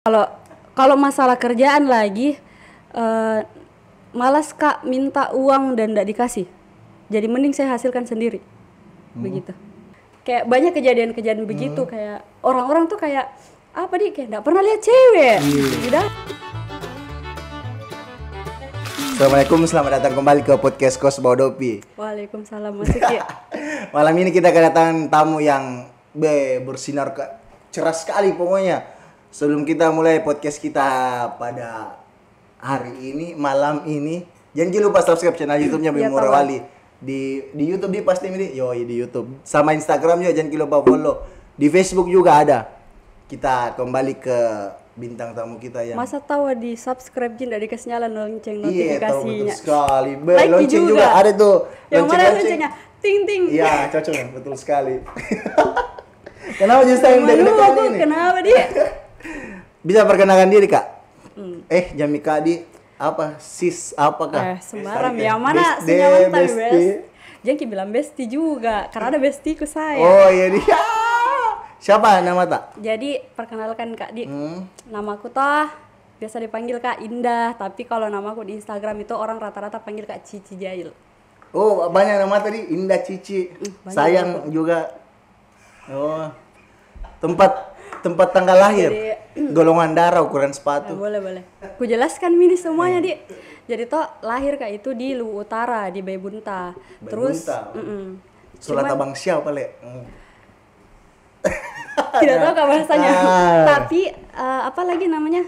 Kalau kalau masalah kerjaan lagi, malas Kak minta uang dan nggak dikasih. Jadi mending saya hasilkan sendiri. Begitu. Kayak banyak kejadian-kejadian begitu, kayak orang-orang tuh kayak apa nih, kayak nggak pernah lihat cewek. Udah. Assalamualaikum, selamat datang kembali ke podcast Kos Bodopi. Waalaikumsalam Mas Iki. Malam ini kita kedatangan tamu yang bersinar cerah sekali pokoknya. Sebelum kita mulai podcast kita pada hari ini, malam ini, jangan lupa subscribe channel YouTube-nya Bimo Rawali. Di YouTube dia pasti ini, di YouTube. Sama Instagram juga jangan lupa follow. Di Facebook juga ada. Kita kembali ke bintang tamu kita yang Masa tahu di subscribe jin dari dikasih nyala lonceng Iya, tahu betul notifikasinya. sekali. Like Lonceng juga ada tuh. Yang mana loncengnya? Ting ting. Iya, cocok ya, betul sekali. Kenapa justru yang dari dekat ini? Kenapa dia? Bisa perkenalkan diri, Kak? Jamika di apa? Sis apakah? Sembarang yang mana senyaman tapi best. Jangan bilang besti juga, karena ada bestiku saya. Oh iya dia. Siapa nama tak? Jadi perkenalkan Kak Di. Namaku toh biasa dipanggil Kak Indah, tapi kalau namaku di Instagram itu orang rata-rata panggil Kak Cici Jail. Oh, banyak nama tadi, Indah Cici. Sayang juga. Oh. Tempat tanggal lahir. Jadi, golongan darah, ukuran sepatu. Boleh. Ku jelaskan ini semuanya, Di. Jadi toh lahir Kak itu di Luwu Utara, di Baibunta. Terus Surat Abang siapa, Le? Tidak tahu Kak bahasanya. Tapi apa lagi namanya?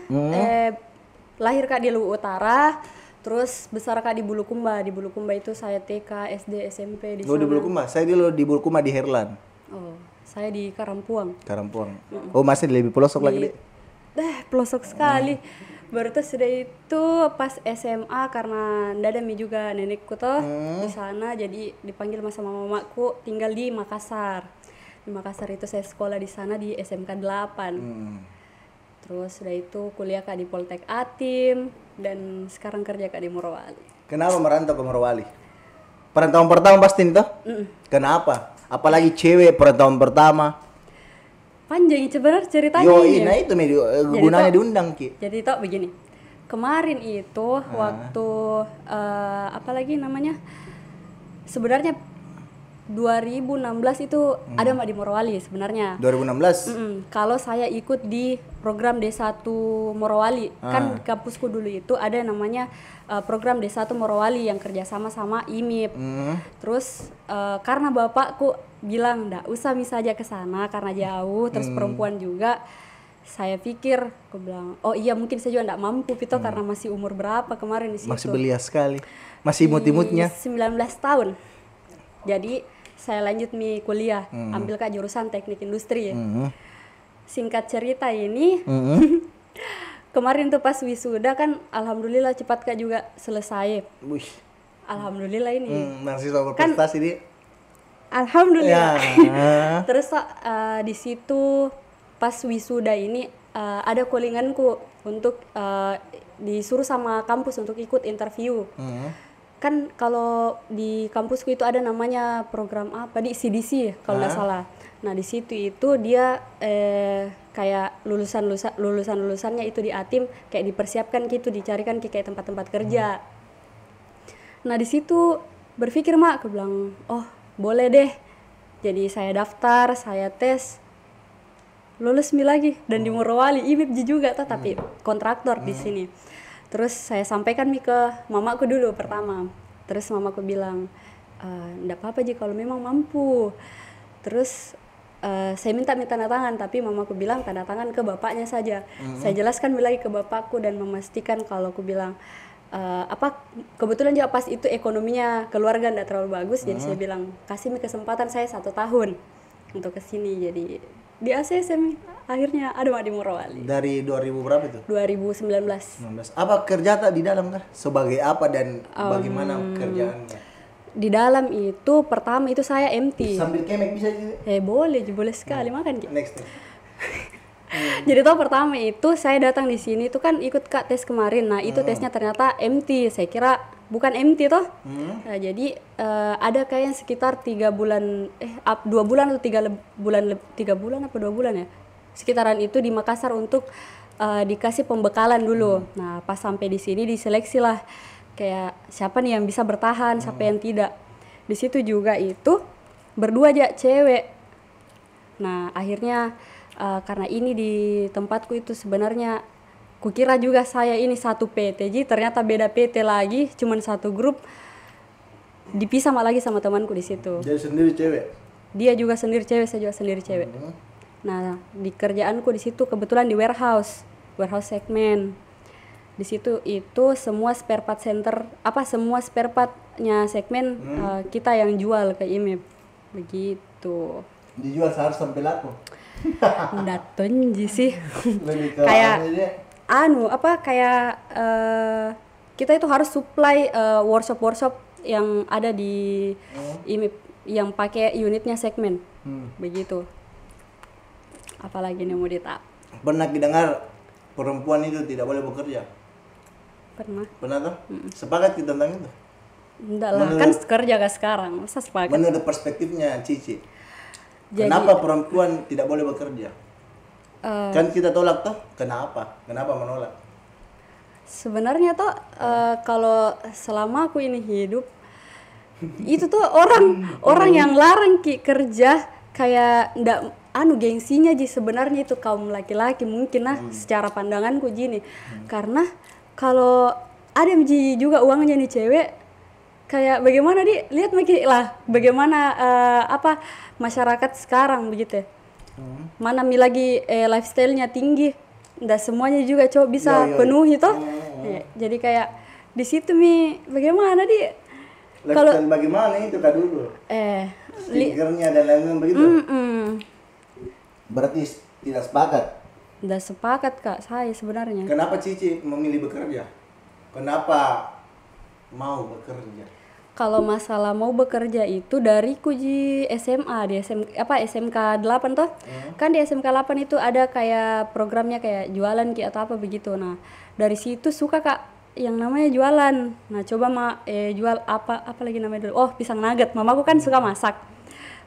Lahir Kak di Luwu Utara, terus besar Kak di Bulukumba. Di Bulukumba itu saya TK, SD, SMP di sana. Oh, di Bulukumba. Saya dulu di Bulukumba di Herlan. Oh, saya di Karampuang. Oh, masih lebih pelosok lagi, deh. Pelosok sekali. Baru tuh sudah itu pas SMA karena ndak ada mi juga nenekku tuh di sana, jadi dipanggil sama mamaku tinggal di Makassar. Di Makassar itu saya sekolah di sana di SMK 8. Terus sudah itu kuliah Kak di Poltek Atim dan sekarang kerja Kak di Morowali. Kenapa merantau ke Morowali? Perantauan pertama pasti itu? Kenapa? Apalagi cewek perantauan pertama. Panjang sebenarnya ceritanya. Nah itu gunanya diundang Ki. Jadi toh begini. Kemarin itu waktu apa lagi namanya? Sebenarnya 2016 itu ada Mbak di Morowali sebenarnya. 2016? Kalau saya ikut di program D1 Morowali, kan kampusku dulu itu ada namanya program D1 Morowali yang kerjasama sama IMIP. Terus karena bapakku bilang ndak usah saja ke sana karena jauh, terus perempuan juga. Saya pikir, aku bilang, oh iya mungkin saya juga ndak mampu itu karena masih umur berapa kemarin di situ. Masih belia sekali, masih imut-imutnya. 19 tahun. Jadi saya lanjut kuliah, ambil Kak jurusan teknik industri ya. Singkat cerita ini, kemarin tuh pas wisuda kan, alhamdulillah cepat Kak juga selesai. Wih. Alhamdulillah ini. Mahasiswa berprestasi kan, alhamdulillah. Terus di situ pas wisuda ini ada callinganku untuk disuruh sama kampus untuk ikut interview. Kan kalau di kampusku itu ada namanya program apa di CDC kalau nggak salah. Nah di situ itu dia kayak lulusannya itu di Atim kayak dipersiapkan gitu, dicarikan kayak tempat-tempat kerja. Nah di situ berpikir aku bilang oh boleh deh. Jadi saya daftar, saya tes, lulus lagi dan di Morowali IMIP juga tapi kontraktor di sini. Terus saya sampaikan ke mamaku dulu pertama. Terus mamaku bilang, enggak apa-apa kalau memang mampu. Terus saya minta tanda tangan, tapi mamaku bilang tanda tangan ke bapaknya saja. Saya jelaskan lagi ke bapakku dan memastikan kalau aku bilang, kebetulan juga pas itu ekonominya keluarga enggak terlalu bagus. Jadi saya bilang, kasih kesempatan saya 1 tahun untuk kesini. Jadi di ACSM akhirnya ada di Morowali. Dari 2000 berapa itu? 2019. Apa kerja tak di dalam kah? Sebagai apa dan bagaimana kerjaannya? Di dalam itu pertama itu saya MT. Sambil kemek bisa juga? Boleh sekali makan. Next. Jadi pertama itu saya datang di sini itu kan ikut Kak tes kemarin. Nah, itu tesnya ternyata MT. Saya kira bukan MT toh. Nah, jadi ada kayaknya sekitar 3 bulan 2 bulan atau 3 bulan apa 2 bulan ya. Sekitaran itu di Makassar untuk dikasih pembekalan dulu. Nah pas sampai di sini diseleksi lah kayak siapa nih yang bisa bertahan, siapa yang tidak. Di situ juga itu berdua aja cewek. Nah akhirnya karena ini di tempatku itu sebenarnya kukira juga saya ini satu PT, jadi ternyata beda PT lagi, cuman satu grup. Dipisah lagi sama temanku di situ. Dia sendiri cewek. Dia juga sendiri cewek, saya juga sendiri cewek. Nah, di kerjaanku di situ kebetulan di warehouse segmen. Di situ itu semua spare part center, semua spare partnya segmen kita yang jual ke IMIP. Begitu. Dijual seharus sampai laku. Nggak tonji sih. Kayak kita itu harus supply workshop yang ada di IMIP yang pakai unitnya segmen. Begitu. Apalagi nih mau ditap. Pernah didengar perempuan itu tidak boleh bekerja? Pernah tuh? Sepakat kita tentang itu? Enggak lah, kan kerja gak sekarang, masa sepakat? Menurut perspektifnya Cici, kenapa perempuan tidak boleh bekerja? Kan kita tolak toh, kenapa menolak? Sebenarnya toh kalau selama aku ini hidup itu tuh orang yang larang kerja kayak ndak gengsinya sebenarnya itu kaum laki-laki mungkin secara pandanganku gini. Karena kalau ada juga uangnya nih cewek, kayak bagaimana lihat lah bagaimana masyarakat sekarang begitu. Mana lagi lifestyle-nya tinggi, nggak semuanya juga cowok bisa penuhi toh. Jadi kayak di situ bagaimana kalau bagaimana itu kak dulu stikernya dan lain-lain begitu. Berarti tidak sepakat? Tidak sepakat kak saya sebenarnya. Kenapa Cici memilih bekerja? Kenapa mau bekerja? Kalau masalah mau bekerja itu dari kuji SMA di SMK 8 toh. Kan di SMK 8 itu ada kayak programnya kayak jualan atau apa begitu. Nah, dari situ suka kak yang namanya jualan. Nah, coba jual apa lagi namanya dulu. Oh, pisang nugget. Mamaku kan suka masak.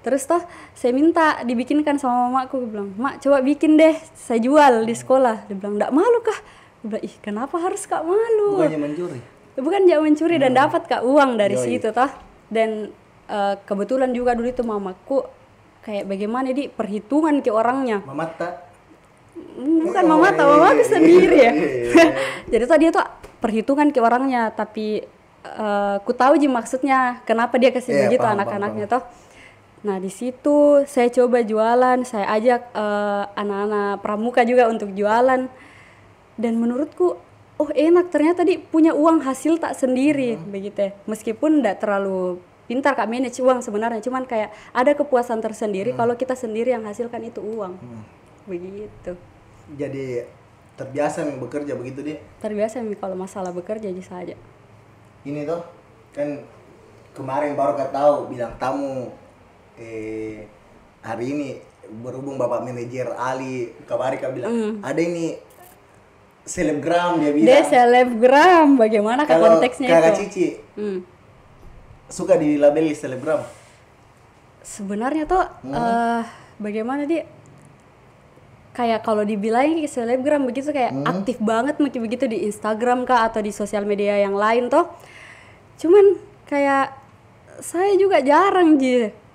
Terus toh saya minta dibikinkan sama mamaku, bilang, "Mak, coba bikin deh, saya jual di sekolah." Dia bilang, "Nggak malu kah?" Dia bilang, "Ih, kenapa harus kak malu?" Bukannya mencuri? Bukan jangan mencuri dan dapat kak uang dari situ toh. Dan kebetulan juga dulu itu mamaku kayak bagaimana perhitungan ke orangnya. Mamata? Bukan mamaku sendiri ya. Jadi tuh dia tuh perhitungan ke orangnya, tapi ku tahu maksudnya kenapa dia kasih begitu anak-anaknya toh. Nah di situ saya coba jualan, saya ajak anak-anak pramuka juga untuk jualan, dan menurutku enak ternyata punya uang hasil tak sendiri begitu. Meskipun tidak terlalu pintar kak manage uang sebenarnya, cuman kayak ada kepuasan tersendiri kalau kita sendiri yang hasilkan itu uang. Begitu. Jadi terbiasa bekerja begitu dia? Terbiasa kalau masalah bekerja saja. Ini tuh kan kemarin baru tahu bilang tamu hari ini berhubung bapak manajer Ali Kabari bilang ada ini selebgram, dia bilang. Dia selebgram, bagaimana kalau konteksnya kakak itu? Cici suka dilabeli selebgram? Sebenarnya tuh bagaimana kayak kalau dibilang selebgram begitu kayak aktif banget mungkin begitu di Instagram kah atau di sosial media yang lain toh. Cuman kayak saya juga jarang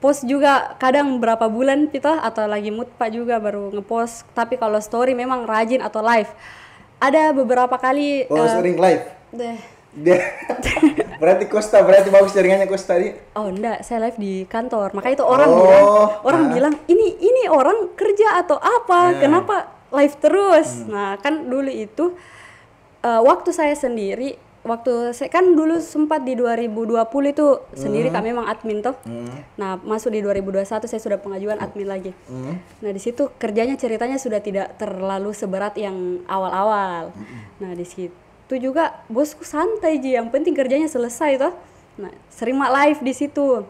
post juga kadang berapa bulan gitu atau lagi mood pak juga baru ngepost. Tapi kalau story memang rajin atau live. Ada beberapa kali sering live? Berarti bagus jaringannya Costa tadi? Oh enggak, saya live di kantor. Makanya itu orang bilang ini orang kerja atau apa? Kenapa live terus? Nah, kan dulu itu waktu saya sendiri, saya kan dulu sempat di 2020 itu sendiri kak memang admin toh. Nah, masuk di 2021 saya sudah pengajuan admin lagi. Nah, di situ kerjanya ceritanya sudah tidak terlalu seberat yang awal-awal. Nah, di situ juga bosku santai yang penting kerjanya selesai toh. Nah, sering live di situ.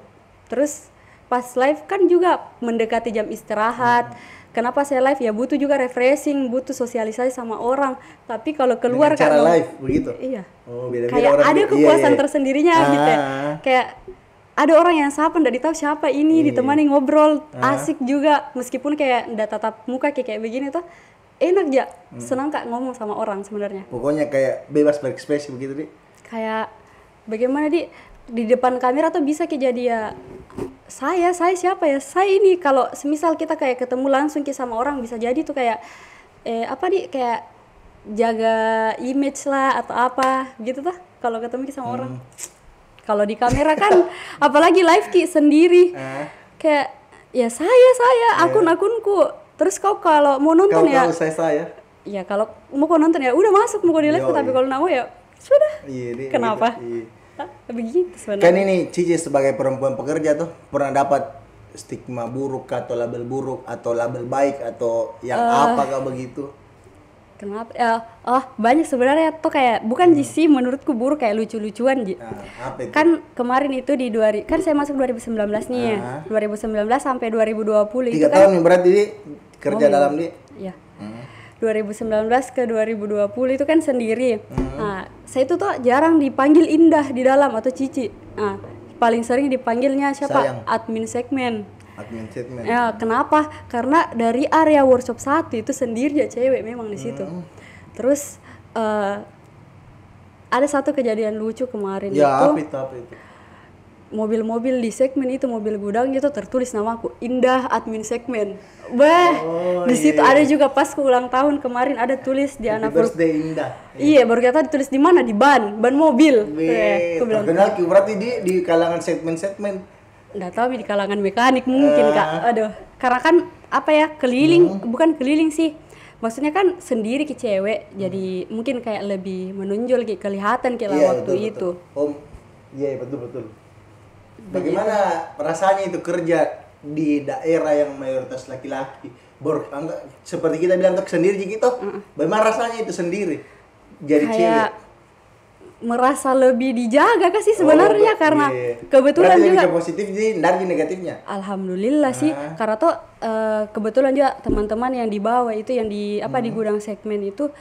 Terus pas live kan juga mendekati jam istirahat. Kenapa saya live ya butuh juga refreshing, butuh sosialisasi sama orang. Tapi kalau keluar cara live begitu. Iya. Beda-beda kayak orang ada kepuasan tersendirinya gitu. Kayak ada orang yang sapa ndak tahu siapa ini ditemani ngobrol asik juga meskipun kayak ndak tatap muka kayak begini tuh. enak ya, senang Kak ngomong sama orang sebenarnya. Pokoknya kayak bebas berekspresi begitu, Di. Kayak bagaimana di depan kamera tuh bisa kayak jadi ya saya siapa ya? Saya ini kalau semisal kita kayak ketemu langsung sama orang bisa jadi tuh kayak kayak jaga image lah atau apa gitu tuh kalau ketemu sama orang. Kalau di kamera kan apalagi live sendiri. Kayak ya saya akun-akunku. Terus kau kalau mau nonton Kau saya. Ya kalau mau kau nonton ya udah masuk mau kau di live, tapi kalau nggak mau ya sudah. Kenapa? Begitu sebenarnya. Kan ini Cici sebagai perempuan pekerja tuh pernah dapat stigma buruk atau label buruk atau label baik atau yang apakah begitu? Kenapa? Banyak sebenarnya tuh kayak bukan sih menurutku buruk, kayak lucu-lucuan Ji. Apa itu? Kan kemarin itu kan saya masuk 2019 nih ya. 2019 sampai 2020 itu 3 tahun nih berarti Di kerja dalam di. Iya. 2019 ke 2020 itu kan sendiri. Nah, saya itu tuh jarang dipanggil Indah di dalam atau Cici. Nah, paling sering dipanggilnya siapa? Sayang. Admin segmen. Admin segmen. Ya, kenapa? Karena dari area workshop 1 itu sendiri ya cewek memang di situ. Terus ada satu kejadian lucu kemarin ya, itu. apa itu? Mobil-mobil di segmen itu, mobil gudang itu tertulis namaku, Indah Admin Segmen. Di situ ada juga pas ulang tahun kemarin ada tulis di anak birthday Indah. Iya, baru kata ditulis di mana? Di ban mobil. Terkenal berarti di kalangan segmen-segmen. Nggak tahu di kalangan mekanik mungkin Kak. Aduh, karena kan apa ya, keliling, bukan keliling sih. Maksudnya kan sendiri ke cewek, jadi mungkin kayak lebih menonjol kelihatan waktu itu. Iya, betul. Bagaimana rasanya itu kerja di daerah yang mayoritas laki-laki? Seperti kita bilang sendiri gitu. Bagaimana rasanya itu sendiri jadi kayak cewek? Merasa lebih dijaga sih sebenarnya karena kebetulan berarti juga positif dari negatifnya. Alhamdulillah sih, karena tuh kebetulan juga teman-teman yang di bawah itu yang di di gudang segmen itu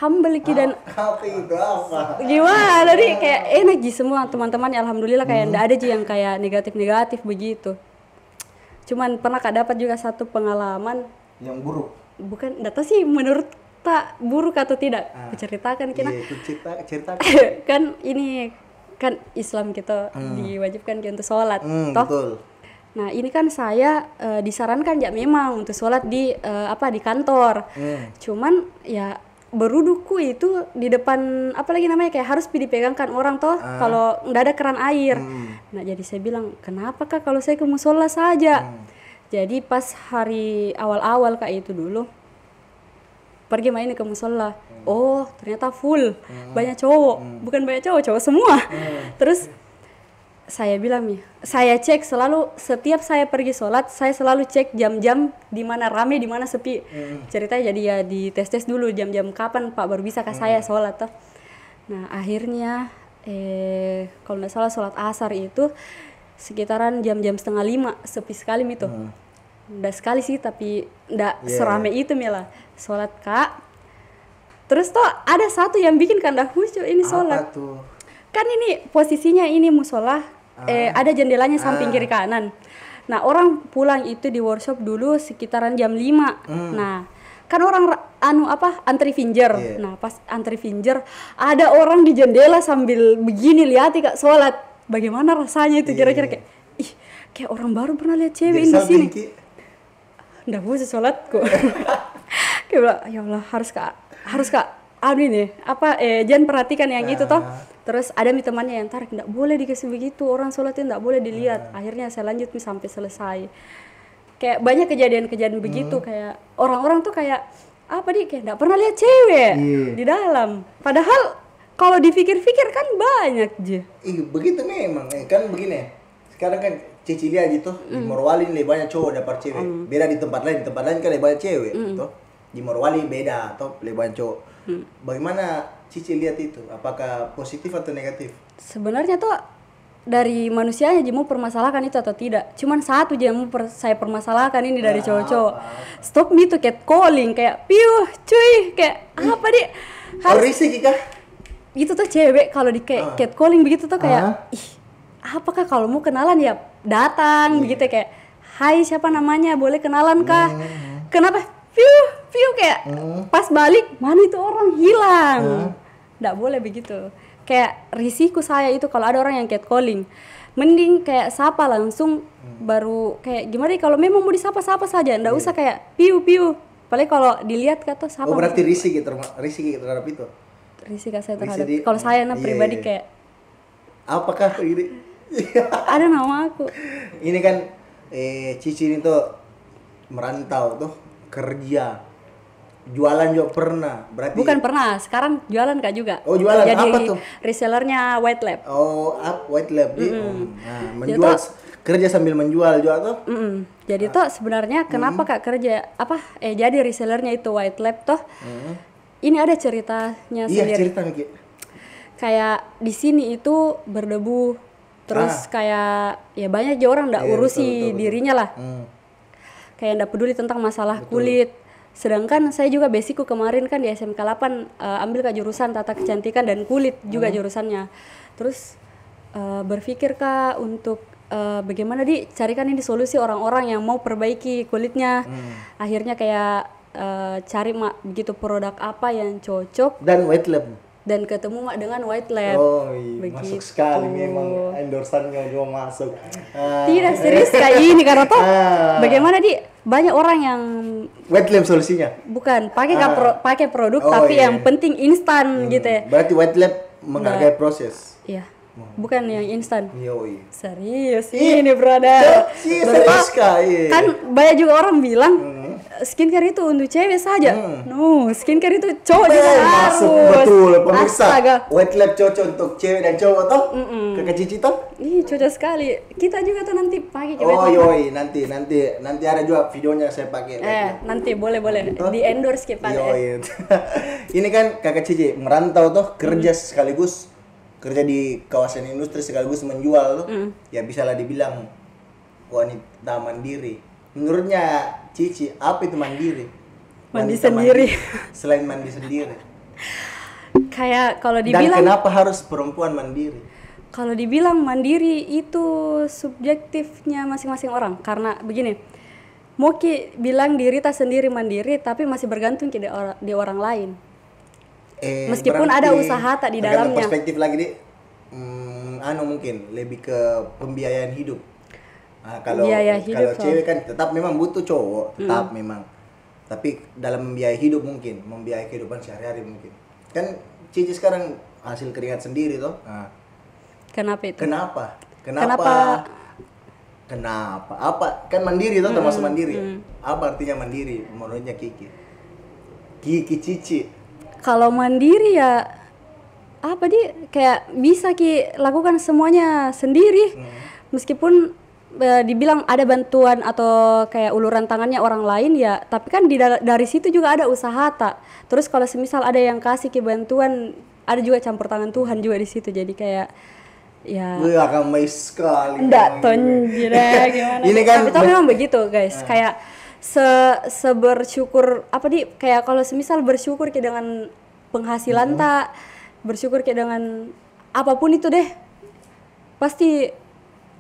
humble dan apa itu apa? Gimana kayak enak semua teman-temannya, alhamdulillah kayak ndak ada yang kayak negatif begitu. Cuman pernah dapat juga satu pengalaman yang buruk. Bukan, ndak tahu sih menurut tak buruk atau tidak. Kuceritakan kena. Iya, cerita. Kan ini kan Islam kita diwajibkan untuk sholat. Betul. Nah ini kan saya disarankan ya memang untuk sholat di kantor. Cuman ya berudukku itu di depan kayak harus dipegangkan orang toh kalau nggak ada keran air. Nah jadi saya bilang kenapa Kak kalau saya ke musola saja. Jadi pas hari awal-awal Kak itu dulu pergi main ke musola. Oh ternyata full banyak cowok, bukan banyak cowok semua. Terus saya bilang saya cek selalu setiap saya pergi sholat, saya selalu cek jam-jam di mana rame, di mana sepi. Ceritanya jadi ya di tes dulu jam-jam kapan Pak baru bisa ke saya sholat toh. Nah akhirnya kalau nggak salah sholat asar itu sekitaran jam-jam 4:30 sepi sekali itu. Nggak sekali sih tapi nggak serame itu lah sholat Kak. Terus toh ada satu yang bikin kandah khusyuk ini sholat. Apa tuh? Kan ini posisinya ini musola ada jendelanya samping kiri kanan. Nah orang pulang itu di workshop dulu sekitaran jam 5. Nah kan orang antri finger. Nah pas antri finger ada orang di jendela sambil begini lihat Kak sholat. Bagaimana rasanya itu kira-kira kayak orang baru pernah lihat cewek di sini. Nggak bisa sholat kok. Kayak bilang ya Allah harus kak jangan perhatikan yang itu toh. Terus ada temannya yang tarik, nggak boleh dikasih begitu, orang sholatnya nggak boleh dilihat. Akhirnya saya lanjut sampai selesai. Kayak banyak kejadian-kejadian begitu, kayak orang-orang tuh kayak kayak nggak pernah lihat cewek di dalam. Padahal kalau dipikir-pikir kan banyak aja. Begitu memang, kan begini. Sekarang kan Cici lihat gitu, di Morowali lebih banyak cowok dapat cewek. Beda di tempat lain kan lebih banyak cewek. Toh di Morowali beda, toh lebih banyak cowok. Bagaimana Cici lihat itu? Apakah positif atau negatif? Sebenarnya tuh dari manusianya mau permasalahkan itu atau tidak. Cuman satu aja yang mau saya permasalahkan ini dari cowok-cowok. Stop me to catcalling kayak piuh cuy kayak harus risik kah? Itu tuh cewek kalau di kayak catcalling begitu tuh kayak apakah kalau mau kenalan ya datang begitu kayak hai siapa namanya boleh kenalan kah? Kenapa piu kayak pas balik mana itu orang hilang. Nggak boleh begitu. Kayak risiko saya itu kalau ada orang yang catcalling, mending kayak sapa langsung, baru kayak gimana kalau memang mau disapa sapa saja, nggak usah kayak piu. Paling kalau dilihat kata sapa. Oh berarti risih terhadap itu. Risiko saya terhadap. Kalau saya pribadi kayak. Apakah ini? Ada nama aku. Ini kan Cici ini tuh merantau tuh kerja. Jualan juga pernah. Berarti bukan pernah, sekarang jualan Kak juga. Oh, jualan jadi apa tuh? Resellernya White Lab. Oh, White Lab. Nah, menjual kerja sambil menjual juga tuh. Jadi tuh sebenarnya kenapa Kak kerja jadi resellernya itu White Lab tuh. Ini ada ceritanya sendiri. Iya, cerita nih. Kayak di sini itu berdebu, terus kayak ya banyak aja orang nggak urusi betul. Dirinya lah. Kayak nggak peduli tentang masalah kulit. Sedangkan saya juga basicku kemarin kan di SMK 8 ambil ke jurusan tata kecantikan dan kulit juga jurusannya. Terus berpikir Kak untuk bagaimana carikan ini solusi orang-orang yang mau perbaiki kulitnya. Akhirnya kayak cari begitu produk apa yang cocok. Dan White Lab. Dan ketemu dengan White Lab. Oh iya, masuk sekali memang endorsannya juga masuk. Tidak serius kayak ini karena toh bagaimana banyak orang yang White Lab solusinya. Bukan pakai produk tapi yang penting instan gitu ya. Berarti White Lab menghargai proses. Iya. Bukan yang instan. Yoi. Serius ini brother. Serius kali. Kan banyak juga orang bilang skincare itu untuk cewek saja. No, skincare itu cowok juga harus. Betul, pemirsa. White Lab cocok untuk cewek dan cowok toh? Kakak Cici toh? Ih, cocok sekali. Kita juga tuh nanti pakai. Oh, yoi, nanti ada juga videonya saya pakai. Nanti boleh di endorse kita. Yoi. Ini kan Kakak Cici merantau toh, kerja sekaligus kerja di kawasan industri sekaligus menjual tuh. Ya bisa lah dibilang wanita mandiri. Menurutnya Cici, apa itu mandiri? Mandi sendiri. Selain mandi sendiri. Kayak kalau dibilang. Dan kenapa harus perempuan mandiri? Kalau dibilang mandiri itu subjektifnya masing-masing orang. Karena begini, mau bilang diri tak sendiri mandiri, tapi masih bergantung di orang lain. Meskipun ada usaha tak di dalamnya. Perspektif lagi mungkin lebih ke pembiayaan hidup. Kalau cewek kan tetap memang butuh cowok, tetap memang. Tapi dalam membiayai hidup mungkin, membiayai kehidupan sehari-hari mungkin. Kan Cici sekarang hasil keringat sendiri toh. Kenapa itu? Kenapa? Apa? Kan mandiri toh, termasuk mandiri. Apa artinya mandiri menurutnya Kiki Cici? Kalau mandiri ya kayak bisa lakukan semuanya sendiri. Meskipun dibilang ada bantuan atau kayak uluran tangannya orang lain ya, tapi kan dari situ juga ada usaha tak. Terus kalau semisal ada yang kasih bantuan, ada juga campur tangan Tuhan juga di situ. Jadi kayak ya akan mais sekali. Enggak tonjira gimana. Ini kan tapi memang begitu guys. Kayak sebersyukur kayak kalau semisal bersyukur dengan penghasilan tak, bersyukur dengan apapun itu deh, pasti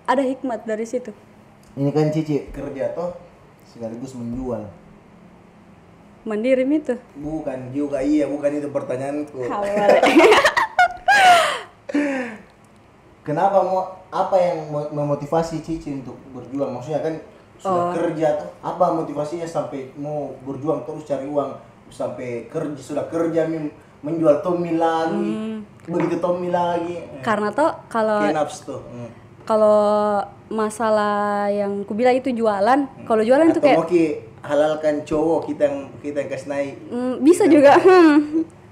ada hikmat dari situ. Ini kan Cici kerja toh sekaligus menjual. Mandiri itu? Bukan juga, bukan itu pertanyaanku. Kenapa apa yang memotivasi Cici untuk berjuang? Maksudnya kan sudah kerja tuh, apa motivasinya sampai mau berjuang terus cari uang, sampai sudah kerja menjual tomi lagi, begitu tomi lagi. Karena toh kalau masalah yang ku bilang itu jualan, kalau jualan itu kayak mau halalkan cowok kita yang kasih naik. Bisa juga.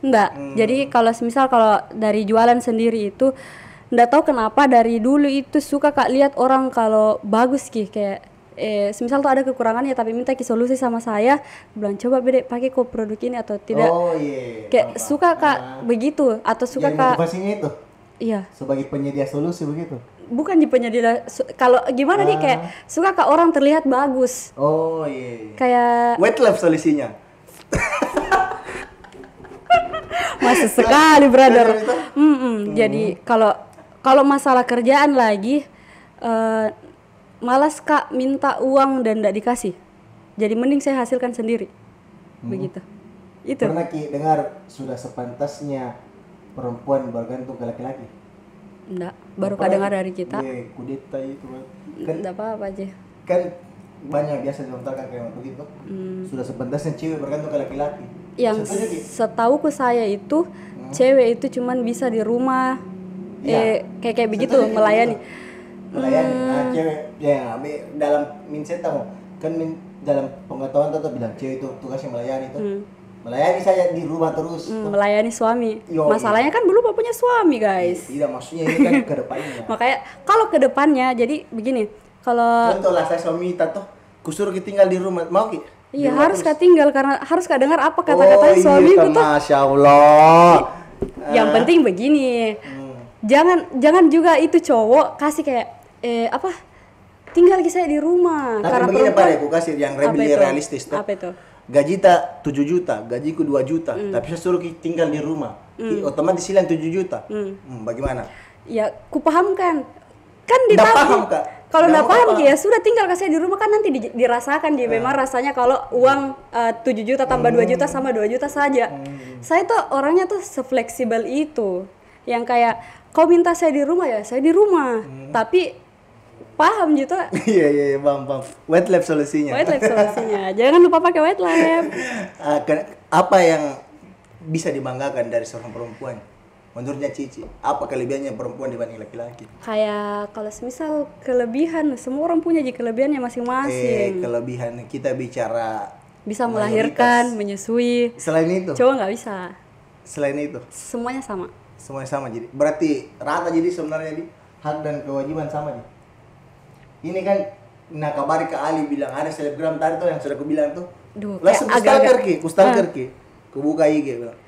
Enggak. Jadi kalau dari jualan sendiri itu nggak tahu kenapa dari dulu itu suka lihat orang kalau bagus kayak semisal tuh ada kekurangannya tapi minta solusi sama saya, bilang coba bede pakai produk ini atau tidak. Kayak suka begitu atau suka motivasinya itu? Iya. Sebagai penyedia solusi begitu? Bukan di penyedia kalau gimana kayak suka orang terlihat bagus. Kayak White Lab solusinya. Masih sekali brother. Jadi kalau masalah kerjaan lagi malas minta uang dan tidak dikasih. Jadi mending saya hasilkan sendiri. begitu. Itu. Pernah Ki dengar sudah sepantasnya perempuan bergantung ke laki-laki? Enggak, baru dengar dari kita. Kudeta itu kan. Enggak apa-apa aja. Kan banyak biasa dilontarkan kayak begitu. Sudah sepantasnya cewek bergantung ke laki-laki. Yang setauku saya itu cewek itu cuman bisa di rumah kayak begitu melayani. Cewek ya dalam mindset kamu kan dalam pengetahuan tuh bilang cewek itu tugasnya melayani tuh. Melayani saya di rumah terus. Melayani suami. Masalahnya kan belum punya suami, guys. Tidak, maksudnya ini kan ke depannya. Makanya kalau ke depannya jadi begini, kalau contohlah saya suami tuh kusuruh tinggal di rumah, mau Ki? Iya, harus Kak tinggal karena harus Kak dengar apa kata-kata suamiku tuh. Masya Allah. Yang penting begini. Jangan juga itu cowok kasih kayak tinggal saya di rumah. Tapi karena begini Pak, aku kasih yang realistis tuh. Apa itu? Gaji tak 7 juta, gajiku 2 juta, tapi saya suruh tinggal di rumah. Otomatis hilang 7 juta. Bagaimana? Ya, kupahamkan. Kan ditagih. Kalau nggak paham ya sudah tinggal kasih di rumah kan nanti dirasakan dia memang rasanya kalau uang 7 juta tambah 2 juta sama 2 juta saja. Saya tuh orangnya tuh sefleksibel itu. Yang kayak kau minta saya di rumah ya, saya di rumah. Tapi paham gitu. Iya, bang. White lab solusinya. Jangan lupa pakai white lab. Apa yang bisa dibanggakan dari seorang perempuan? Menurutnya Cici, apa kelebihannya perempuan dibanding laki-laki? Kayak kalau semisal kelebihan, semua orang punya aja kelebihannya masing-masing. Kelebihan kita bicara bisa melahirkan, menyusui. Selain itu? Cowok nggak bisa. Selain itu? Semuanya sama. Semuanya sama jadi. Berarti rata jadi sebenarnya di hak dan kewajiban sama nih. Ini kan kabari ke Ali bilang ada selebgram tadi tuh yang sudah aku bilang tuh. Langsung kustalker ki. Kubuka IG bilang.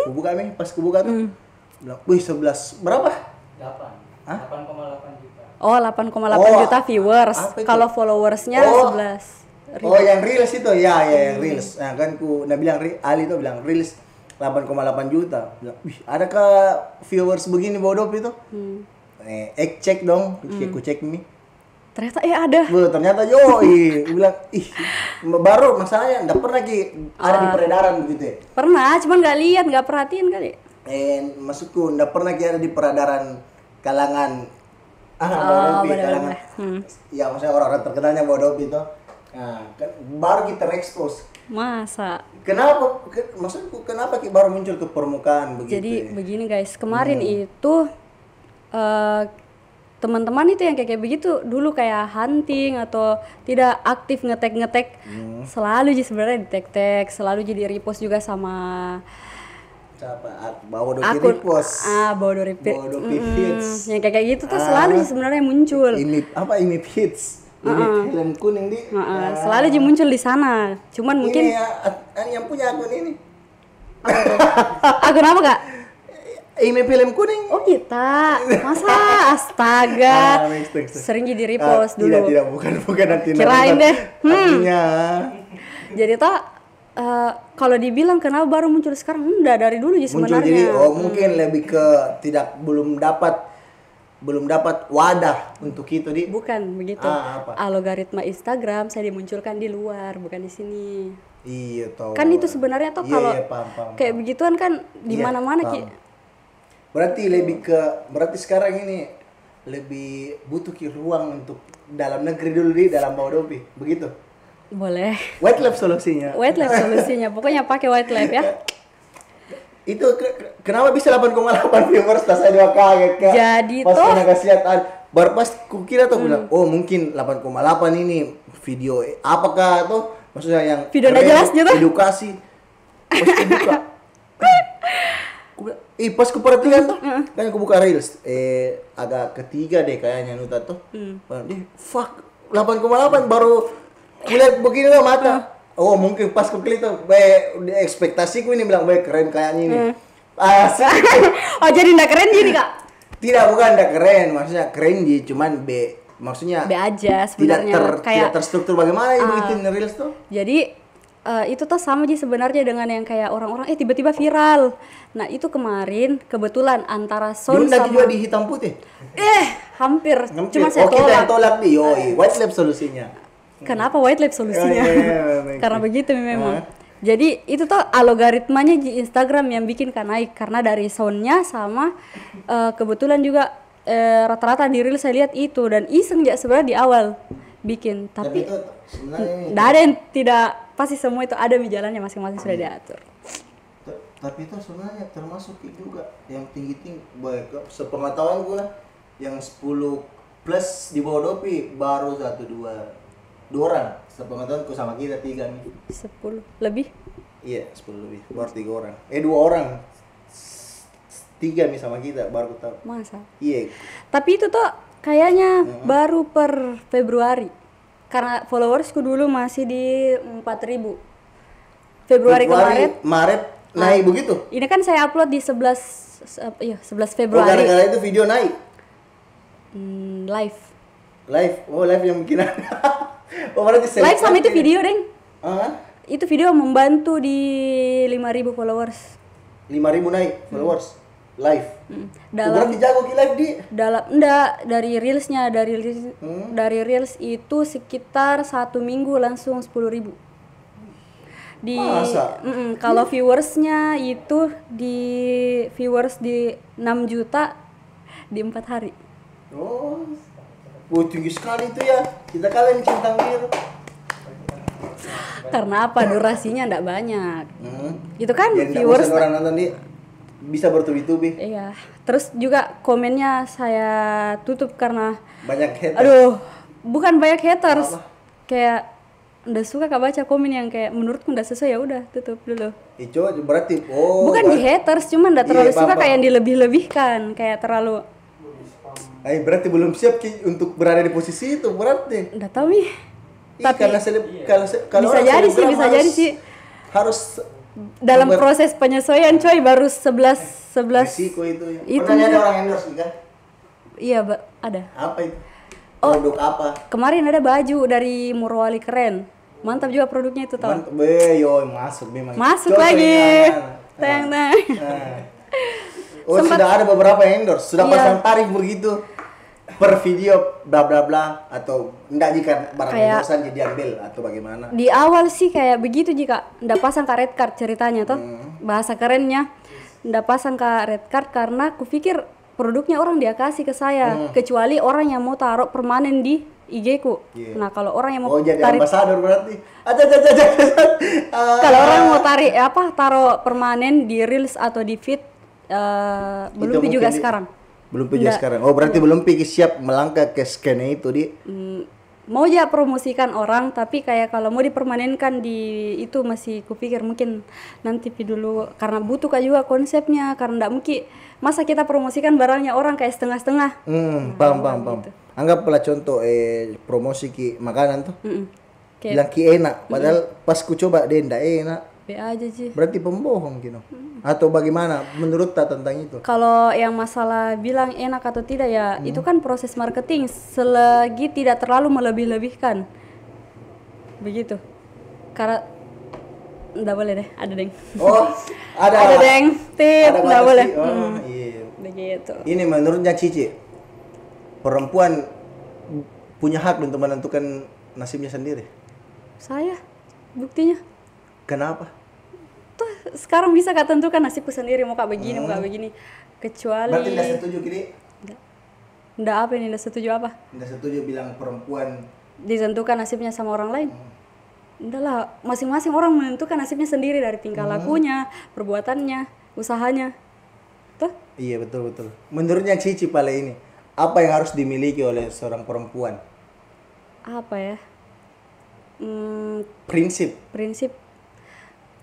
Kubuka pas kubuka tuh. Bilang, "Wih, 11 berapa?" 8,8 juta. Oh, 8,8 juta viewers. Kalau followersnya 11. Oh, yang reels itu. Ya, yang reels. Nah, kan bilang Ali tuh bilang reels 8,8 juta. Bilang, "Wih, adakah viewers begini bodoh itu?" Cek dong, aku cek nih. Ternyata ada. Ternyata bilang, baru masalahnya enggak pernah ada di peredaran begitu ya. Pernah, cuman enggak lihat, enggak perhatiin kali. Maksudku enggak pernah ada di peredaran kalangan kalangan. Ya, maksudnya orang-orang terkenalnya bodoh itu. Nah, kan baru kita expose. Masa? Kenapa maksudku kenapa baru muncul ke permukaan begitu? Jadi begini guys, kemarin itu teman-teman itu yang kayak begitu dulu kayak hunting atau tidak aktif ngetek selalu jadi sebenarnya di tag selalu jadi repost juga sama siapa bawa doki repost bawa doki hits yang kayak gitu tuh selalu sebenarnya muncul ini hits ini film kuning selalu jadi muncul di sana cuman mungkin ini yang punya akun ini akun apa Kak? Ini film kuning. Oh kita, masa astaga. Sering jadi repost dulu. Tidak, bukan nanti. Kirain deh. Artinya. Jadi kalau dibilang kenapa baru muncul sekarang? Udah dari dulu sih sebenarnya. Muncul jadi mungkin lebih ke belum dapat wadah untuk itu di. Bukan begitu. Algoritma Instagram saya dimunculkan di luar, bukan di sini. Iya toh. Kan itu sebenarnya kalau kayak begituan kan di mana-mana Berarti berarti sekarang ini lebih butuh ruang untuk dalam negeri dulu dalam bawah dopi, begitu? Boleh. White lab solusinya. Pokoknya pakai white lab ya. Itu kenapa bisa 8,8 viewers? Saya juga kaget Kak. Jadi pas kena kasih baru pas kukira tuh bilang, mungkin 8,8 ini video apakah tuh maksudnya yang video jelas gitu. Edukasi. Pas dibuka. Pas ku perhatikan tuh, kan aku buka reels, agak ketiga deh kayaknya Nuta tuh. Fuck, 8,8 baru kulihat begini loh mata. Oh mungkin pas ku klik tuh, ekspektasiku ini bilang keren kayaknya ini. Oh jadi nggak keren jadi Kak? Tidak, bukan nggak keren, maksudnya keren jadi cuman maksudnya B aja sebenarnya. Tidak terstruktur bagaimana begitu reels tuh. Jadi itu tuh sama sih sebenarnya dengan yang kayak orang-orang tiba-tiba viral. Nah itu kemarin kebetulan antara Son sama juga di hitam putih. Hampir. Cuma saya tolak. Kita tolak white lab solusinya. Kenapa white lab solusinya? Karena begitu memang. Jadi itu tuh algoritmanya di Instagram yang bikin kan naik karena dari soundnya sama kebetulan juga rata-rata di reel saya lihat itu dan iseng ya sebenarnya di awal bikin tapi itu sebenarnya nggak ada yang tidak pasti semua itu ada di jalannya masing-masing sudah diatur. Tapi itu sebenarnya termasuk juga yang tinggi-tinggi baik sepengetahuan gue yang 10 plus di bawah Dopi baru 2 orang sepengetahuanku sama kita 3 nih 10 lebih iya 10 lebih baru 3 orang 2 orang 3 nih sama kita baru tahu masa iya tapi itu tuh kayaknya baru per Februari karena followersku dulu masih di 4.000 Februari kemarin Maret naik begitu. Ini kan saya upload di 11 Februari. Oh, gara-gara itu video naik. Live. Oh, live yang bikin oh, berarti live sama itu video, Deng. Uh-huh. Itu video membantu di 5.000 followers. 5.000 naik followers. Live. Dalam berarti jago ki live di. Enggak, dari reelsnya dari reels itu sekitar 1 minggu langsung 10.000. Kalau viewersnya itu viewers di 6 juta di 4 hari. Oh, tinggi sekali itu ya. Kita kalian centang biru. Karena apa? Durasinya enggak banyak. Itu kan ya, viewers orang nonton di bisa bertubi-tubi. Iya. Terus juga komennya saya tutup karena banyak haters. Aduh, bukan banyak haters. Apa? Kayak udah suka kak baca komen yang kayak menurutku udah sesuai ya udah tutup dulu. Itu berarti bukan di haters cuman udah terlalu suka kayak yang dilebih-lebihkan kayak terlalu. Berarti belum siap ki untuk berada di posisi itu berarti. Udah tahu nih. Tapi kalau bisa jadi sih. Harus dalam proses penyesuaian coy baru 11 risiko itu ya. Itu pernah ada orang endorse kan? Iya, ada. Apa itu? Produk apa? Kemarin ada baju dari Morowali keren. Mantap juga produknya itu tau. Mantap, masuk memang. Masuk lagi. Teng. Oh, sudah ada beberapa yang endorse, sudah pasang tarif begitu per video bla bla bla atau enggak jika barang endorsean jadi diambil atau bagaimana? Di awal sih kayak begitu jika enggak pasang ke red card ceritanya toh. Bahasa kerennya enggak pasang ke red card karena kupikir produknya orang dia kasih ke saya kecuali orang yang mau taruh permanen di IG ku. Nah, kalau orang yang mau jadi tarik ambasador berarti. Kalau orang mau taruh permanen di reels atau di feed belum juga sekarang. Belum juga sekarang. Oh, berarti belum siap melangkah ke skena itu di. Mau aja promosikan orang tapi kayak kalau mau dipermanenkan di itu masih kupikir mungkin nanti dulu karena butuh kan juga konsepnya karena enggak mungkin masa kita promosikan barangnya orang kayak setengah-setengah. Paham. Gitu. Anggaplah contoh promosi ki makanan tuh. Bilang ki enak padahal pas ku coba dia enggak enak. Be aja sih. Berarti pembohong gitu. Atau bagaimana menurut tentang itu? Kalau yang masalah bilang enak atau tidak ya itu kan proses marketing selagi tidak terlalu melebih-lebihkan. Begitu. Karena enggak boleh deh, ada deng. Oh, ada. Ada deng. Enggak boleh. Iya. Begitu. Ini menurutnya Cici, perempuan punya hak untuk menentukan nasibnya sendiri. Saya buktinya. Kenapa? Tuh sekarang bisa kak tentukan nasibku sendiri mau kak begini mau kak begini kecuali. Berarti tidak setuju kini? Enggak apa ini, enggak setuju apa? Tidak setuju bilang perempuan ditentukan nasibnya sama orang lain. Enggak lah, masing-masing orang menentukan nasibnya sendiri dari tingkah lakunya, perbuatannya, usahanya. Tuh? Iya betul. Menurutnya Cici pada ini, apa yang harus dimiliki oleh seorang perempuan? Apa ya? Prinsip.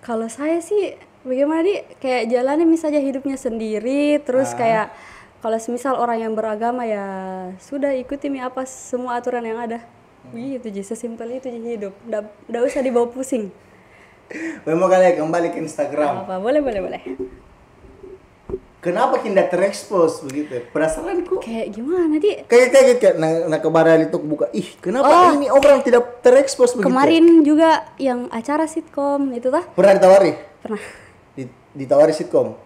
Kalau saya sih bagaimana kayak jalani misalnya hidupnya sendiri terus kayak kalau semisal orang yang beragama ya sudah ikuti apa semua aturan yang ada. Begitu aja, sesimpel itu aja hidup. Nggak usah dibawa pusing. Mau kembali ke Instagram. Apa? Boleh. Kenapa tidak terekspos begitu? Perasaanku kayak gimana kayak kemarin itu buka kenapa ini orang tidak terekspos begitu? Kemarin juga yang acara sitkom itu tah? Pernah ditawari? Pernah. Ditawari sitkom.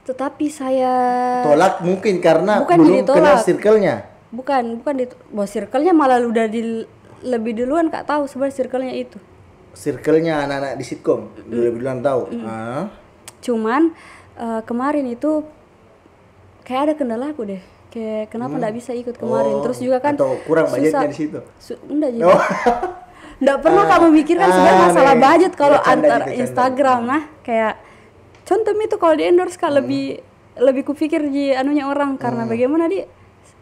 Tetapi saya tolak mungkin karena bukan belum kenal circle-nya. Bukan circle-nya malah udah lebih duluan Kak tahu sebenarnya circle-nya itu. circle-nya anak-anak di sitkom. Boleh bilang tahu. Cuman kemarin itu kayak ada kendala aku deh. Kayak kenapa nggak bisa ikut kemarin. Terus juga kan atau kurang budgetnya di situ. Enggak jadi. Nggak pernah kamu mikirkan sebenarnya masalah budget kalau antar Instagram. Nah, kayak contoh itu kalau di endorse kan lebih kupikir di anunya orang karena bagaimana dia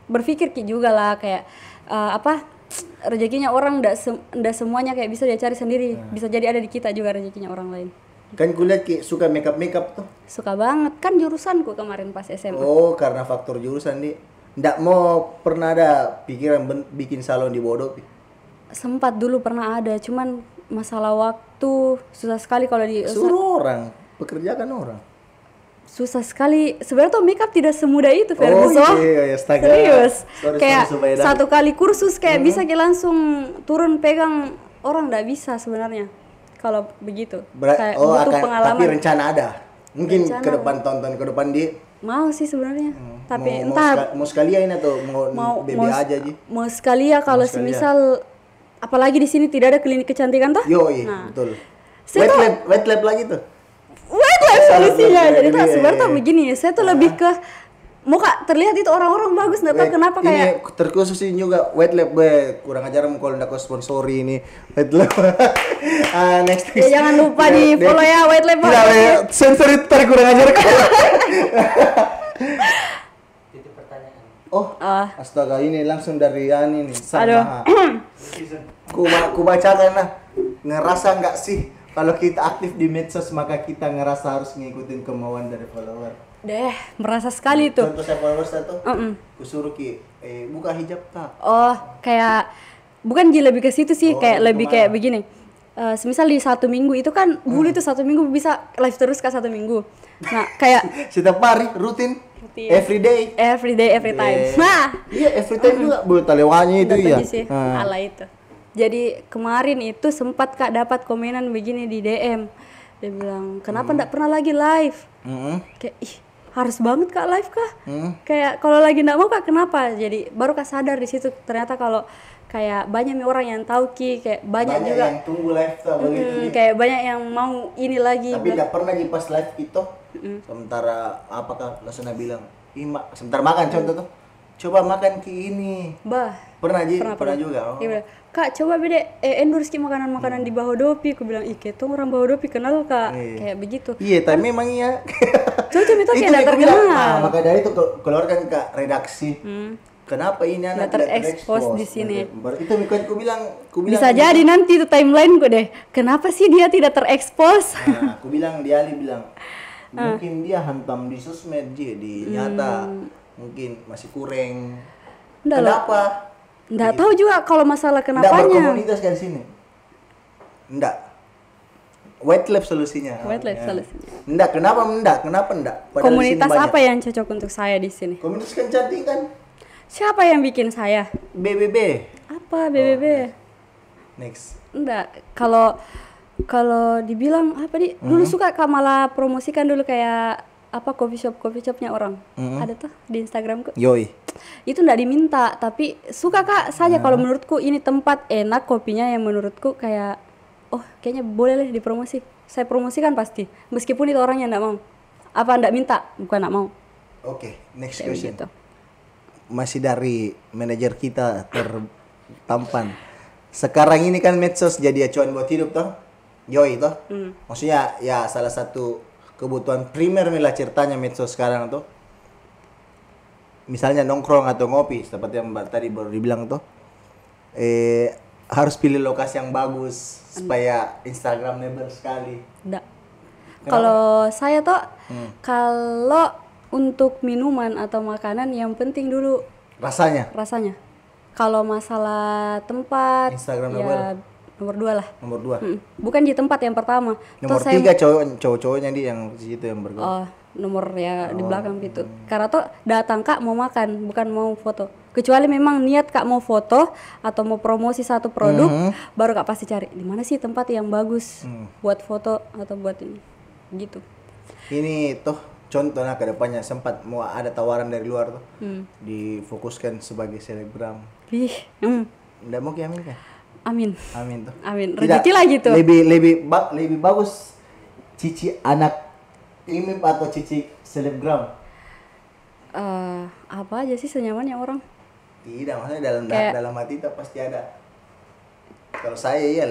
berpikir juga lah kayak rezekinya orang ndak semuanya kayak bisa dia cari sendiri. Bisa jadi ada di kita juga rezekinya orang lain. Kan kulihat Ki suka makeup tuh. Suka banget kan jurusanku kemarin pas SMA. Oh, karena faktor jurusan nih. Ndak mau pernah ada pikiran bikin salon di Bodopi? Sempat dulu pernah ada, cuman masalah waktu susah sekali kalau suruh orang, pekerjakan orang. Susah sekali. Sebenarnya tuh makeup tidak semudah itu, Ferguson. Oh iya, astaga. Serius. Kayak satu kali kursus kayak bisa kayak langsung turun pegang orang ndak bisa sebenarnya. Kalau begitu. Kayak butuh pengalaman. Tapi rencana ada. Mungkin ke depan tonton ke depan di mau sih sebenarnya. Tapi mau sekalian atau mau BB aja Ji? Mau sekalian kalau semisal apalagi di sini tidak ada klinik kecantikan toh? Betul. Wet lab lagi tuh. Wet lab solusinya. Jadi tuh sebenarnya tuh begini, saya tuh lebih ke muka terlihat itu orang-orang bagus, nggak tahu kenapa kayak ini terkhususin juga wet lab kurang ajar kalau nggak sponsori ini wet lab. Next ya jangan lupa di follow ya wet lab. Tidak, sensor itu tadi kurang ajar. Titik pertanyaan. Astaga ini langsung dari Ani nih. Aduh. Ku bacakan lah. Ngerasa nggak sih kalau kita aktif di medsos maka kita ngerasa harus ngikutin kemauan dari follower? Merasa sekali tuh. Contoh saya followers satu, kusuruh Ki, buka hijab tak? Oh, kayak bukan lebih ke situ sih, kayak lebih kayak begini. Semisal di 1 minggu itu kan dulu itu 1 minggu bisa live terus kan 1 minggu. Nah, kayak setiap hari rutin. Every day, every time. Nah, iya every time juga buat talewanya itu ya. Ala itu. Jadi kemarin itu sempat Kak dapat komenan begini di DM. Dia bilang, "Kenapa enggak pernah lagi live?" Kayak harus banget Kak live Kak. Kayak kalau lagi enggak mau Kak kenapa? Jadi baru Kak sadar di situ ternyata kalau kayak banyak orang yang tahu Ki, kayak banyak juga yang tunggu live tuh begitu. Kayak banyak yang mau ini lagi. Tapi enggak pernah di pas live itu. Sementara apakah Lasuna bilang, sebentar makan contoh tuh. Coba makan Ki ini. Pernah juga. Iya, Kak coba beda endorse Ki makanan-makanan di Bahodopi. Aku bilang, itu orang Bahodopi kenal Kak. Kayak begitu. Iya, tapi memang iya. Cocok itu kayak terkenal. Maka dari itu keluarkan ke redaksi. Kenapa ini anak tidak terekspos di sini? Itu aku bilang bisa jadi nanti itu timeline ku deh. Kenapa sih dia tidak terekspos? Aku bilang mungkin dia hantam di sosmed di nyata mungkin masih kurang. Kenapa? Nggak tahu juga kalau masalah kenapanya. Nggak berkomunitas kan sini. Nggak. Wet lab solusinya. Nggak, kenapa nggak? Komunitas apa yang cocok untuk saya di sini? Komunitas kecantikan. Siapa yang bikin saya? BBB. Apa BBB? Next. Enggak. Kalau dibilang apa dulu suka Kak malah promosikan dulu kayak coffee shopnya orang. Ada tuh di Instagramku. Yoi. Itu enggak diminta, tapi suka Kak saja kalau menurutku ini tempat enak kopinya yang menurutku kayak kayaknya boleh lah dipromosi. Saya promosikan pasti, meskipun itu orangnya enggak mau. Apa enggak minta, bukan enggak mau. Oke, next question. Gitu. Masih dari manajer kita tertampan. Sekarang ini kan medsos jadi acuan buat hidup toh. Yoi toh. Maksudnya ya salah satu kebutuhan primer lah ceritanya medsos sekarang tuh. Misalnya nongkrong atau ngopi seperti yang Mbak tadi baru dibilang tuh. Harus pilih lokasi yang bagus supaya Instagramable sekali. Enggak. Kalau saya tuh kalau untuk minuman atau makanan yang penting dulu rasanya. Kalau masalah tempat Instagramable ya nomor 2 lah. Nomor 2. Bukan di tempat yang pertama. Nomor 3 cowok-cowoknya di yang di situ yang bergaul. Nomor ya di belakang itu. Karena tuh datang Kak mau makan, bukan mau foto. Kecuali memang niat Kak mau foto atau mau promosi satu produk, baru Kak pasti cari di mana sih tempat yang bagus buat foto atau buat ini. Gitu. Ini tuh contohnya ke depannya sempat mau ada tawaran dari luar tuh. Difokuskan sebagai selebgram. Nggak mau ke Amerika? Amin. Amin tuh. Amin. Tidak, Rezeki lah gitu. Lebih bagus cici anak IMIP atau cici selebgram? Apa aja sih senyamannya orang? Tidak, maksudnya dalam hati itu pasti ada. Kalau saya ya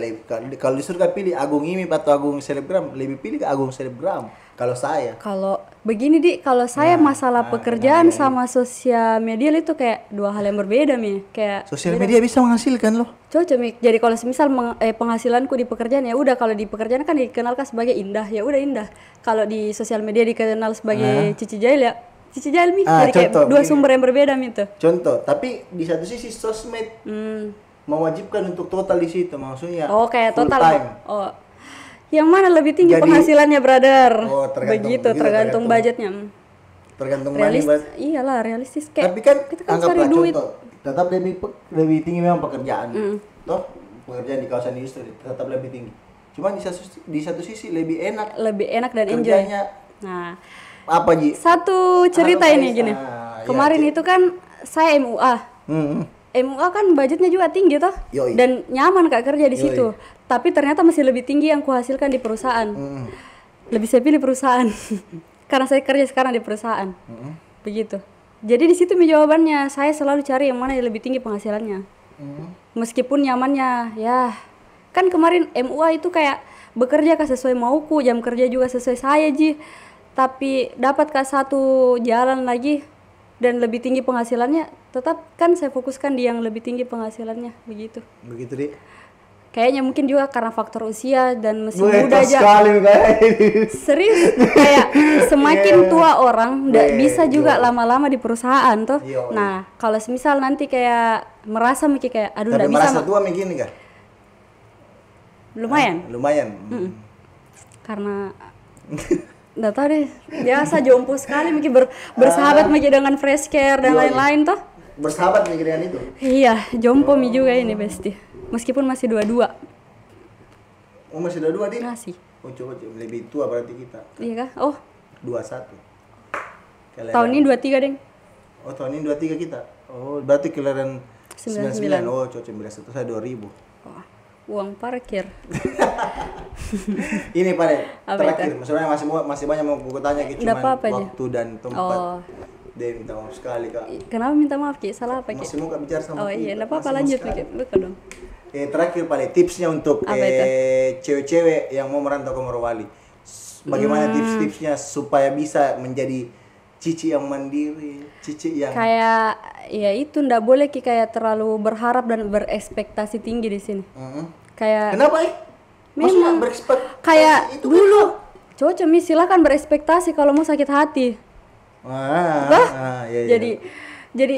kalau disuruh pilih Agung IMIP atau Agung selebgram, lebih pilih ke Agung selebgram. Kalau saya. Kalau begini kalau saya masalah pekerjaan sama sosial media itu kayak dua hal yang berbeda Mi. Kayak Sosial media bisa menghasilkan loh. cocok Mi. Jadi kalau semisal penghasilanku di pekerjaan ya udah, kalau di pekerjaan kan dikenalkan sebagai indah, ya udah indah. Kalau di sosial media dikenal sebagai cici jahil ya cici jahil Mi. Jadi kayak contoh, dua begini. sumber yang berbeda Mi tuh. Contoh, tapi di satu sisi sosmed mewajibkan untuk total di situ, maksudnya Oh kayak full total. time. Oh. Yang mana lebih tinggi Jadi- penghasilannya, brother? Oh, Begitu, tergantung budgetnya. Tergantung money, Iyalah, realistis kayak tapi kan kita kan cari anggaplah duit. contoh, tetap lebih tinggi memang pekerjaan. Toh, pekerjaan di kawasan industri tetap lebih tinggi. Cuma di satu sisi lebih enak Lebih enak dan enjoy. kerjanya. Nah, Apa Ji? satu cerita Halo, ini Kaisa. gini. Ya, Kemarin Ci. itu kan saya MUA. MUA kan budgetnya juga tinggi toh. Yoi. Dan nyaman Kak kerja di Yoi. situ. Tapi ternyata masih lebih tinggi yang kuhasilkan di perusahaan. Lebih saya pilih perusahaan. Karena saya kerja sekarang di perusahaan. Begitu. Jadi di situ jawabannya, saya selalu cari yang mana yang lebih tinggi penghasilannya. Meskipun nyamannya ya kan kemarin MUA itu kayak bekerja sesuai mauku, jam kerja juga sesuai saya Ji. Tapi dapatkah satu jalan lagi dan lebih tinggi penghasilannya, tetap kan saya fokuskan di yang lebih tinggi penghasilannya, begitu. Begitu Di. Kayaknya mungkin juga karena faktor usia dan masih Gue muda tos aja. sekali kayak ini. Serius, kayak semakin tua orang nggak bisa juga Yo. lama-lama di perusahaan tuh. Yo. Nah, kalau semisal nanti kayak merasa mikir kayak aduh Tapi nggak bisa, merasa tua begini kah? lumayan. Lumayan. Karena nggak tahu deh, biasa jompo sekali mikir bersahabat mikir dengan fresh care dan Yo, lain-lain tuh. Bersahabat mikir dengan itu. Iya, jompo mi juga ini Besti. Meskipun masih 22. Oh, masih ada 2 Di? Masih. Oh, coba lebih tua berarti kita. Iya kah? Oh, 21. Kalian- tahun ini 23, Deng. Oh, tahun ini 23 kita. Oh, berarti kelahiran 99. 99. Oh, cocok 91 saya 2000. Oh, uang parkir. Ini Pak, Apa terakhir. Sebenarnya masih banyak mau aku tanya Ki, Nggak cuman apa-apa aja. waktu dan tempat. Oh, Dia minta maaf sekali, Kak. kenapa minta maaf Ki? Salah apa Ki? Masih mau Kak bicara sama Oh kita. iya, enggak apa-apa, Masih mau lanjut sekali. Ki. Luka dong. Terakhir Pak, tipsnya untuk Apa itu? cewek-cewek yang mau merantau ke Morowali. Bagaimana tips-tipsnya supaya bisa menjadi cici yang mandiri, cici yang Kayak ya itu ndak boleh Ki kayak terlalu berharap dan berekspektasi tinggi di sini. Kayak Kenapa Maksudnya memang berekspektasi kayak itu dulu cocok Mi, silakan berekspektasi kalau mau sakit hati. iya. Jadi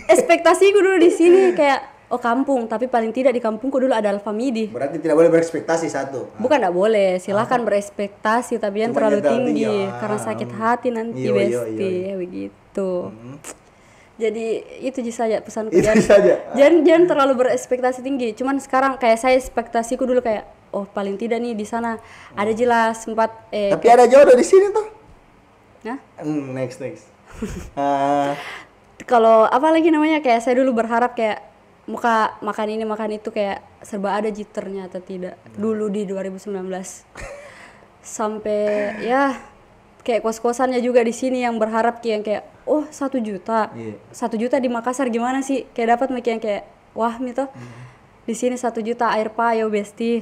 ekspektasiku dulu di sini kayak oh kampung, tapi paling tidak di kampungku dulu ada Alfamidi. Berarti tidak boleh berekspektasi satu. Bukan enggak boleh, silakan berekspektasi tapi yang Cuma terlalu jangan tinggi tinggi. karena sakit hati nanti Iya, iya, Besti, iya. ya begitu. Jadi itu saja pesanku. Itu saja. Jangan terlalu berekspektasi tinggi. Cuman sekarang kayak saya ekspektasiku dulu kayak oh paling tidak nih di sana ada jelas sempat Tapi ada jodoh di sini tuh. Hah? Next. Kalau apa lagi namanya kayak saya dulu berharap kayak muka makan ini makan itu kayak serba ada Ji, ternyata tidak. Dulu di 2019 sampai ya kayak kos-kosannya juga di sini yang berharap yang kayak oh 1 juta. Iya. 1 juta di Makassar gimana sih? Kayak dapat yang kayak wah gitu. Di sini 1 juta air payo Besti.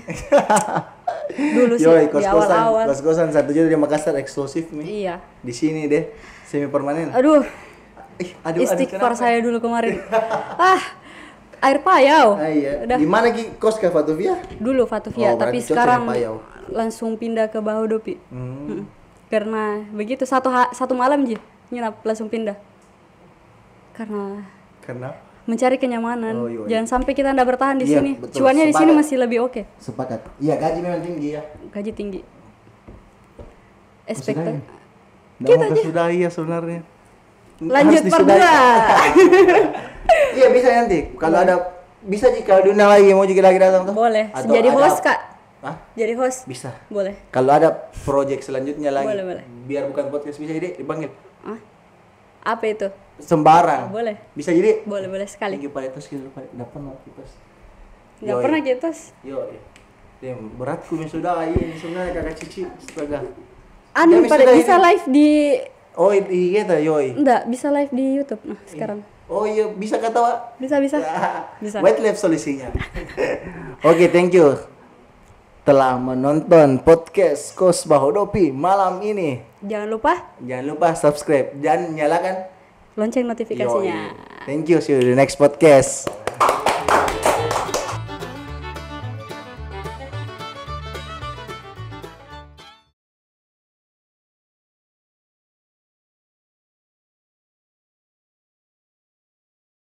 Dulu sih Yoi, di awal-awal. kos-kosan 1 juta di Makassar eksklusif nih. Iya. Di sini deh, semi permanen. Aduh, Aduh, istighfar kenapa? saya dulu kemarin. Air payau. Iya. Udah. Di mana Ki kos ke Fatuvia? Dulu Fatuvia, Oh, tapi berarti cocok sekarang yang Payau. langsung pindah ke Bahodopi. Karena begitu satu malam Ji, nginap langsung pindah. Karena Karena mencari kenyamanan. Oh, iya. Jangan sampai kita ndak bertahan di Iya, sini. betul. Cuannya di sini Sepakat. masih lebih oke. sepakat. Iya, gaji memang tinggi ya. Gaji tinggi. Sudahi. Ekspektasi. Kita aja. Sudah iya sebenarnya. Lanjut Harus part disudahi. 2. Iya bisa nanti. Kalau ada bisa Ji kalau diundang lagi mau juga lagi datang tuh. Boleh. Atau Jadi ada- host Kak. Hah? Jadi host. Bisa. Boleh. Kalau ada project selanjutnya lagi, Boleh. biar bukan podcast bisa jadi dipanggil. Ah, apa itu? Sembarang. Boleh. Bisa jadi. Boleh sekali. Tinggi pada itu skill pada dapat mau kipas. Nggak pernah gitu. Yo. Beratku sudah ini sebenarnya kakak Cici. Astaga. Anu Jadi pada sudah bisa ini- live di Oh iya ta yoi. enggak, bisa live di YouTube nah sekarang. Oh iya bisa kata Bisa. Bisa. White Lab solusinya. Oke, thank you telah menonton podcast Kos Bahodopi malam ini. Jangan lupa Jangan lupa subscribe dan nyalakan lonceng notifikasinya. Yoi. Thank you, see you in the next podcast.